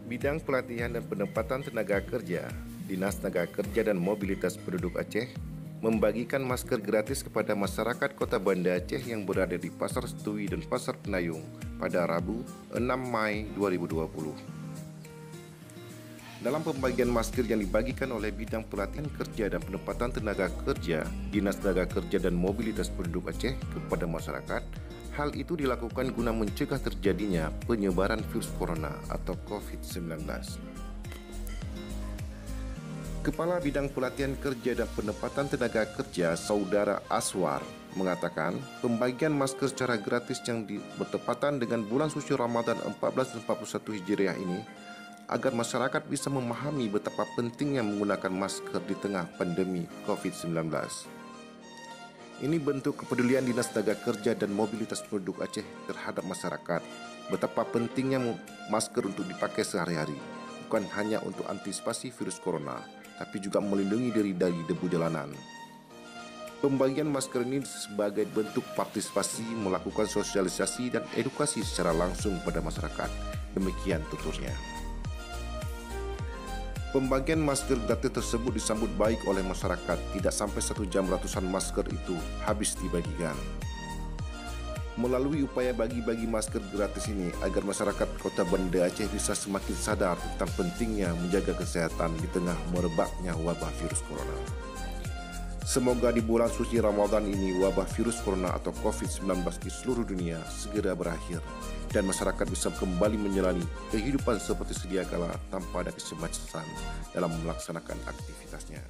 Bidang Pelatihan dan Penempatan Tenaga Kerja, Dinas Tenaga Kerja dan Mobilitas Penduduk Aceh membagikan masker gratis kepada masyarakat Kota Banda Aceh yang berada di Pasar Setui dan Pasar Penayung pada Rabu 6 Mei 2020. Dalam pembagian masker yang dibagikan oleh Bidang Pelatihan Kerja dan Penempatan Tenaga Kerja, Dinas Tenaga Kerja dan Mobilitas Penduduk Aceh kepada masyarakat, hal itu dilakukan guna mencegah terjadinya penyebaran virus corona atau COVID-19. Kepala Bidang Pelatihan Kerja dan Penempatan Tenaga Kerja, Saudara Aswar, mengatakan pembagian masker secara gratis yang bertepatan dengan bulan suci Ramadan 1441 Hijriah ini agar masyarakat bisa memahami betapa pentingnya menggunakan masker di tengah pandemi COVID-19. Ini bentuk kepedulian Dinas Tenaga Kerja dan Mobilitas Penduduk Aceh terhadap masyarakat, betapa pentingnya masker untuk dipakai sehari-hari, bukan hanya untuk antisipasi virus corona, tapi juga melindungi diri dari debu jalanan. Pembagian masker ini sebagai bentuk partisipasi melakukan sosialisasi dan edukasi secara langsung pada masyarakat. Demikian tuturnya. Pembagian masker gratis tersebut disambut baik oleh masyarakat. Tidak sampai 1 jam ratusan masker itu habis dibagikan. Melalui upaya bagi-bagi masker gratis ini agar masyarakat Kota Banda Aceh bisa semakin sadar tentang pentingnya menjaga kesehatan di tengah merebaknya wabah virus corona. Semoga di bulan suci Ramadan ini wabah virus corona atau COVID-19 di seluruh dunia segera berakhir dan masyarakat bisa kembali menjalani kehidupan seperti sedia kala tanpa ada kecemasan dalam melaksanakan aktivitasnya.